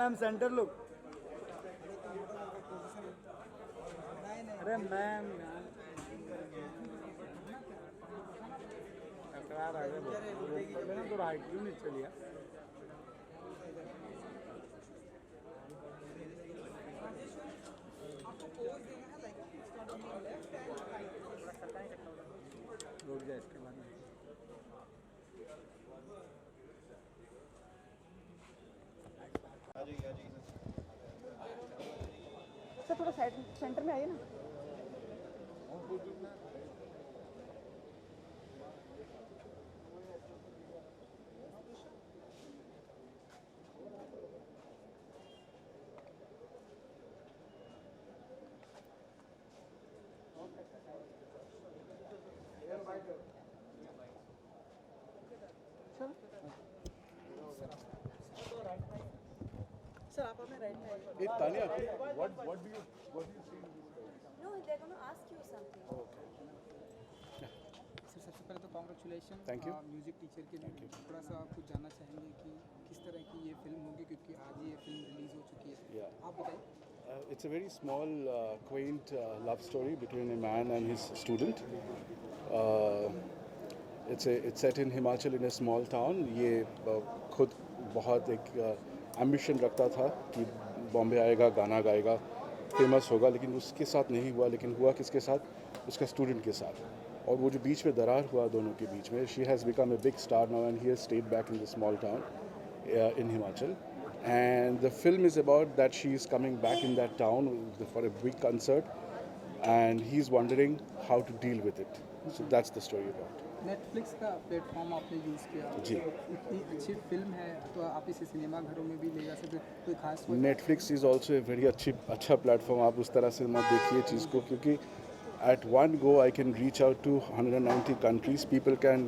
Ma'am centre look. अरे ma'am तकरार आ गया थोड़ा हाइट क्यों नीचे लिया। रुक जाए इसके बाद सर थोड़ा साइड सेंटर में आइए ना। सर आप अपने राइट में आइए। Hey Tanya, what do you see in this film? No, they're going to ask you something. Sir सबसे पहले तो congratulation. Thank you. Music teacher के लिए थोड़ा सा आप कुछ जानना चाहेंगे कि किस तरह की ये फिल्म होगी, क्योंकि आज ये फिल्म रिलीज हो चुकी है। Yeah. आप बताइए। It's a very small, quaint love story between a man and his student. It's set in Himachal in a small town. ये खुद बहुत एक एम्बिशन रखता था कि बॉम्बे आएगा, गाना गाएगा, फेमस होगा, लेकिन उसके साथ नहीं हुआ। लेकिन हुआ किसके साथ? उसका स्टूडेंट के साथ। और वो जो बीच में दरार हुआ दोनों के बीच में, she has become a big star now and he has stayed back in the small town in Himachal. And the film is about that she is coming back in that town for a big concert, and he's wondering how to deal with it. So that's the story about. Netflix का platform आपने use किया जी। इतनी अच्छी film है तो आप इसे cinema घरों में भी ले जा सकते, कोई खास Netflix is also a very अच्छा प्लेटफॉर्म। आप उस तरह से मत देखिए चीज़ को, क्योंकि at one go I can reach out to 190 countries. People can,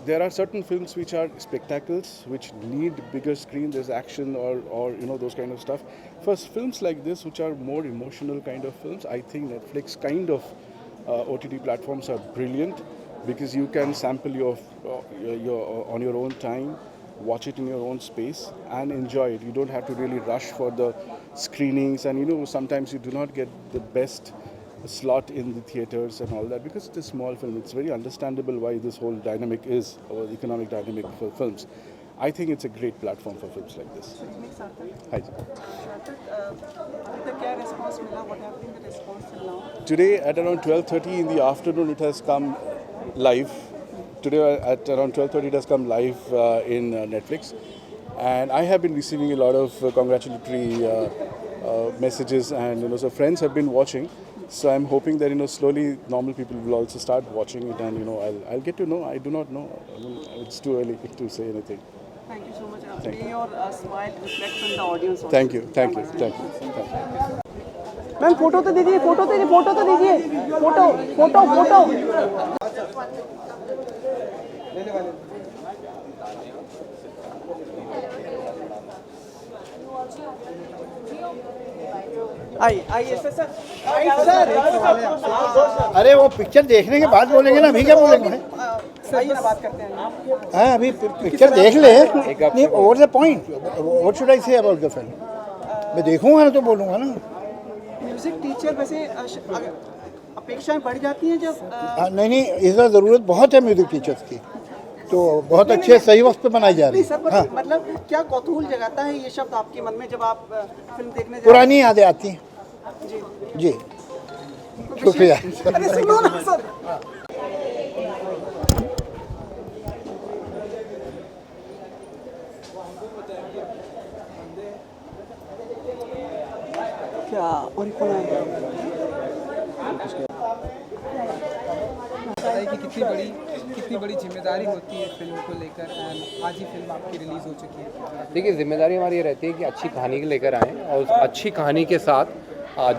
there are certain films which are spectacles, which need bigger screen. There's action or those kind of stuff. First, films like this, which are more emotional kind of films, I think Netflix kind of OTT platforms are brilliant, because you can sample your on your own time, watch it in your own space and enjoy it. You don't have to really rush for the screenings, and sometimes you do not get the best slot in the theaters and all that, because it's a small film. It's very understandable why this whole dynamic is, or economic dynamic for films. I think it's a great platform for films like this. Hi. क्या response मिला? What have been the response till now? Today at around 12:30 in the afternoon it has come live. Today at around 12:30 it has come live in Netflix, and I have been receiving a lot of congratulatory messages, and so friends have been watching. So I'm hoping that slowly normal people will also start watching it, and I'll get to know. I do not know. It's too early to say anything. Thank you so much. Thank May your smile reflect on the audience also. Thank you. Ma'am photo तो दीजिए, photo तो दीजिए, photo. आइए sir. अरे वो picture देखने के बाद बोलेंगे ना, अभी क्या बोलेंगे? आइए ना, बात करते हैं। हाँ, अभी पिक्चर देख ले। नहीं, what's the point? What should I say about the film? मैं देखूंगा ना तो बोलूँगा ना। म्यूजिक टीचर वैसे अपेक्षाएं बढ़ जाती हैं जब नहीं, इस बार ज़रूरत बहुत है म्यूजिक टीचर्स की, तो बहुत अच्छे सही वक्त पे बनाई जा रही है। सर, मतलब क्या कौतूहल जगाता है ये शब्द आपके मन में जब आप फिल्म देखने पुरानी यादें आती हैं। जी, शुक्रिया। अरे सुनो ना सर। क्या और कौन है? कि कितनी बड़ी जिम्मेदारी होती है फिल्म को लेकर, एंड आज ही फिल्म आपकी रिलीज हो चुकी है। देखिए, जिम्मेदारी हमारी ये रहती है कि अच्छी कहानी लेकर आएँ, और उस अच्छी कहानी के साथ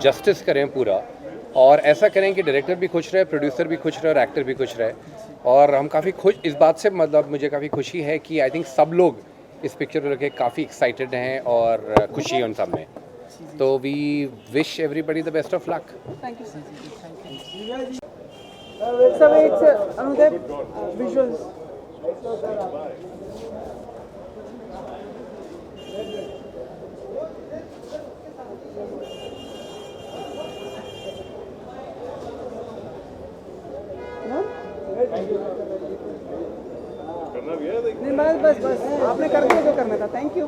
जस्टिस करें पूरा, और ऐसा करें कि डायरेक्टर भी खुश रहे, प्रोड्यूसर भी खुश रहे और एक्टर भी खुश रहे। और हम काफ़ी खुश इस बात से, मतलब मुझे काफ़ी खुशी है कि आई थिंक सब लोग इस पिक्चर को लेकर काफ़ी एक्साइटेड हैं और खुशी है उन सब में। तो we wish everybody the best of luck. Thank you sir. So it's another visuals. नहीं बस आपने कर दिया जो करना था, थैंक यू।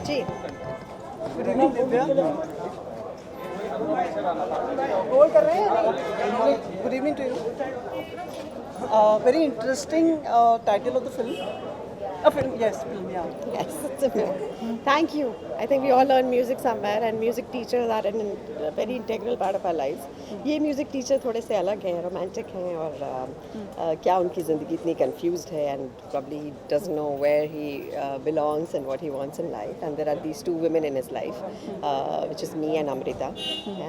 जी गुड इवनिंग दिव्या। रोल कर रहे हैं। Good evening to you. Very interesting title of the film. Film, yes, film, yeah. yes it's a film. Thank you. I think we all learn music somewhere and music teachers are a very integral part of our lives. ये music teacher थोड़े से अलग हैं, romantic हैं और क्या उनकी ज़िंदगी इतनी confused है and probably doesn't know where he belongs and what he wants in life, and there are these two women in his life which is me and Amrita,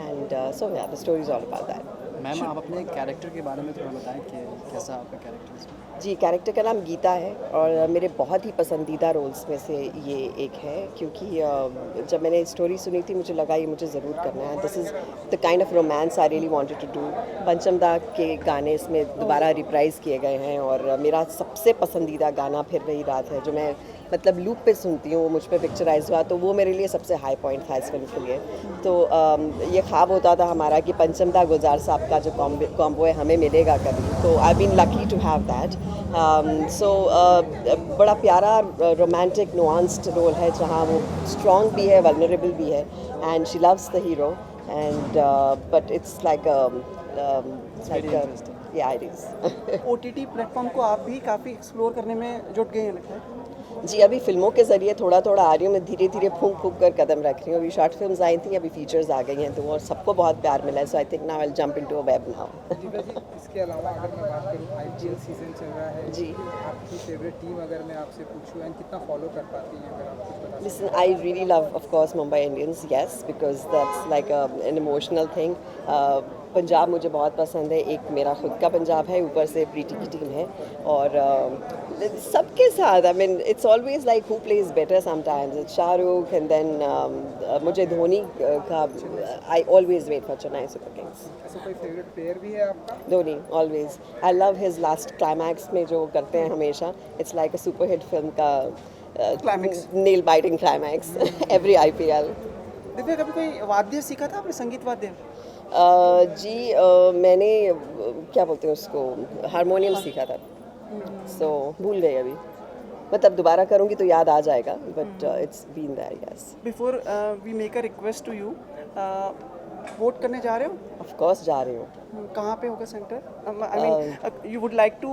and so yeah, the story is all about that. Ma'am आप अपने character के बारे में थोड़ा बताएं कि कैसा आपका कैरेक्टर है? जी, कैरेक्टर का नाम गीता है और मेरे बहुत ही पसंदीदा रोल्स में से ये एक है, क्योंकि जब मैंने स्टोरी सुनी थी मुझे लगा ये मुझे ज़रूर करना है। This is the kind of romance I really wanted to do. Pancham da के गाने इसमें दोबारा रिप्राइज़ किए गए हैं और मेरा सबसे पसंदीदा गाना फिर वही रात है, जो मैं मतलब लूप पे सुनती हूँ, वो मुझ पे पिक्चराइज हुआ, तो वो मेरे लिए सबसे हाई पॉइंट था इस फिल्म के लिए। तो ये ख्वाब होता था हमारा कि पंचम दा गुलजार साहब का जो कॉम्बो है हमें मिलेगा कभी, तो I been lucky to have that. So बड़ा प्यारा रोमांटिक नुआंस्ड रोल है जहाँ वो स्ट्रॉन्ग भी है, वल्नरेबल भी है, and she loves the hero, and but it's like या इट इज़। OTT प्लेटफॉर्म को आप भी काफ़ी एक्सप्लोर करने में जुट गए हैं लगता है। जी, अभी फिल्मों के ज़रिए थोड़ा थोड़ा आ रही हूँ मैं, धीरे धीरे फूंक फूंक कर कदम रख रही हूँ। अभी शॉर्ट फिल्म्स आई थी, अभी फीचर्स आ गई हैं, तो और सबको बहुत प्यार मिला है। So I think now I will jump into a web now. इसके अलावा अगर मैं बात करूँ, IPL सीजन चल रहा है जी। आपकी फेवरेट टीम अगर मैं आपसे पूछूँ, एंड कितना फॉलो कर पाती हैं, अगर आप कुछ बता सकें? Listen, I really love, of course, Mumbai Indians, yes, because that's like an emotional thing. Punjab मुझे बहुत पसंद है, एक मेरा खुद का पंजाब है, ऊपर से प्रीति की टीम है, और सबके साथ I mean it's always like who plays better sometimes, it's Shahrukh and then मुझे धोनी का I always wait for Chennai Super Kings. ऐसा कोई फेवरेट प्लेयर भी है आपका? Dhoni always, I love his last climax में जो करते हैं हमेशा, it's like a super hit film का climax, nail biting climax every IPL। Divya कभी कोई वाद्य सीखा था आपने, संगीत वाद्य? जी, मैंने क्या बोलते हैं उसको, हारमोनियम सीखा था, सो भूल गई अभी, मतलब दोबारा करूँगी तो याद आ जाएगा, but it's been there yes. Before we make a request to you, vote करने जा रहे हो? ऑफ कोर्स जा रही हूँ। कहाँ पे होगा centre? I mean you would like to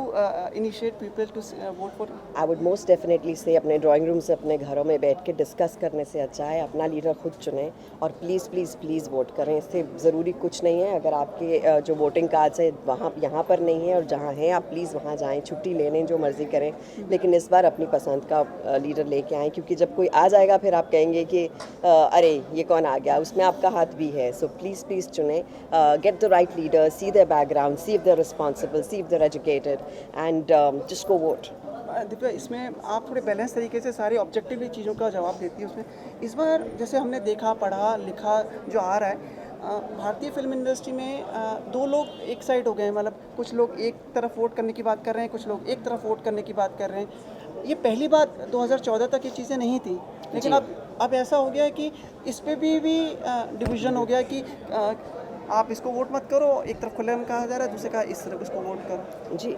initiate people to vote for? I would most definitely say अपने ड्राइंग रूम से अपने घरों में बैठ के डिस्कस करने से अच्छा है अपना लीडर खुद चुनें, और प्लीज़ प्लीज़ प्लीज़ वोट करें। इससे ज़रूरी कुछ नहीं है, अगर आपके जो वोटिंग कार्ड्स है वहाँ यहाँ पर नहीं है और जहाँ हैं आप प्लीज़ वहाँ जाएँ, छुट्टी ले लें, जो मर्ज़ी करें, लेकिन इस बार अपनी पसंद का लीडर लेके आएँ, क्योंकि जब कोई आ जाएगा फिर आप कहेंगे कि अरे ये कौन आ गया, उसमें आपका हाथ भी है। सो प्लीज़ प्लीज़ चुनें, get the right leader, see their background, see if they're responsible, see if they're educated, and just go vote. Divya, इसमें आप थोड़े बैलेंस तरीके से सारे ऑब्जेक्टिवली चीज़ों का जवाब देती है उसमें। इस बार जैसे हमने देखा, पढ़ा, लिखा जो आ रहा है, भारतीय फिल्म इंडस्ट्री में दो लोग एक साइड हो गए हैं, मतलब कुछ लोग एक तरफ वोट करने की बात कर रहे हैं, कुछ लोग एक तरफ वोट करने की बात कर रहे हैं। ये पहली बात 2014 तक ये चीज़ें नहीं थी, लेकिन अब ऐसा हो गया है कि इस पर भी डिवीज़न हो गया कि आप इसको वोट मत करो, एक तरफ खुले में कहा जा रहा है, दूसरे का इस तरफ इसको वोट करो। जी,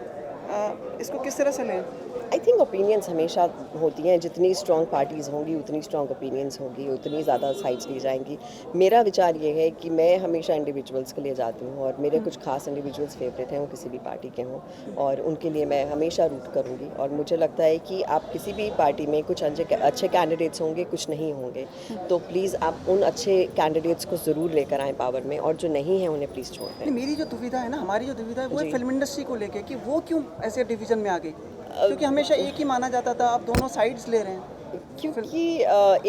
इसको किस तरह से लें? आई थिंक ओपिनियंस हमेशा होती हैं, जितनी स्ट्रॉन्ग पार्टीज़ होंगी उतनी स्ट्रॉन्ग ओपिनियंस होंगी, उतनी ज़्यादा साइड्स ली जाएंगी। मेरा विचार ये है कि मैं हमेशा इंडिविजुअल्स के लिए जाती हूँ, और मेरे कुछ खास इंडिविजुअल्स फेवरेट हैं, वो किसी भी पार्टी के हों, और उनके लिए मैं हमेशा रूट करूँगी। और मुझे लगता है कि आप किसी भी पार्टी में कुछ अच्छे कैंडिडेट्स होंगे, कुछ नहीं होंगे, तो प्लीज़ आप उन अच्छे कैंडिडेट्स को ज़रूर लेकर आएँ पावर में, और जो नहीं है उन्हें प्लीज़ छोड़ दें। मेरी जो दुविधा है ना, हमारी जो दुविधा है वो है फिल्म इंडस्ट्री को लेके कि वो क्यों ऐसे डिवीज़न में आ गई, क्योंकि हमेशा एक ही माना जाता था, आप दोनों साइड्स ले रहे हैं। क्योंकि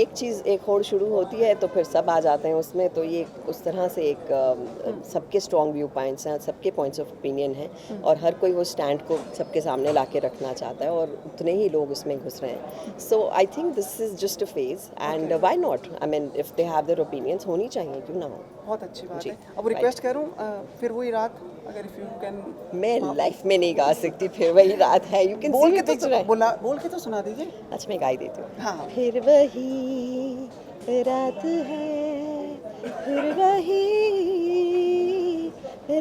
एक चीज़ एक होड़ शुरू होती है तो फिर सब आ जाते हैं उसमें, तो ये उस तरह से एक सबके स्ट्रॉन्ग व्यू पॉइंट्स हैं, सबके पॉइंट्स ऑफ ओपिनियन हैं और हर कोई वो स्टैंड को सबके सामने ला के रखना चाहता है और उतने ही लोग उसमें घुस रहे हैं. So I think this is just a phase and why not, I mean if they have their opinions, होनी चाहिए, क्यों ना हो. बहुत अच्छी बात जी, है. अब रिक्वेस्ट करूँ फिर वही रात, अगर इफ यू कैन मैं लाइफ में नहीं गा सकती फिर वही रात है. यू कैन सी बोल मी के तो पिक्चर. बोल के तो सुना दीजिए. अच्छा मैं गाई देती हूँ. हाँ. फिर वही रात है, फिर वही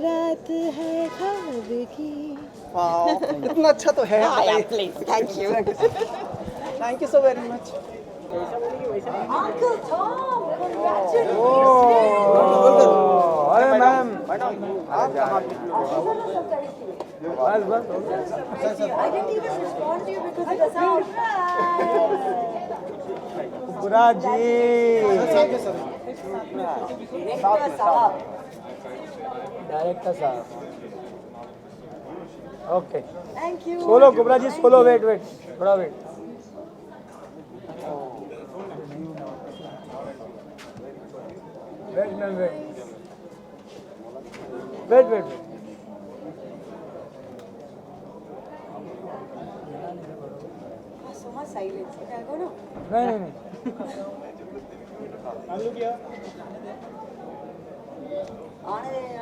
रात है ख्वाब की. वाओ, इतना अच्छा तो है. हाँ यार please, thank you. Thank you so very much. Uncle Tom, congratulations! अरे ma'am I didn't even respond to you because of the sound. बुरा जी डायरेक्टर साहब. Okay Thank you. Solo Kubra ji solo. Wait wait थोड़ा wait. Wait ma'am wait wait wait wait. So much silence. Okay, I'll go now. नहीं नहीं नहीं. Anand.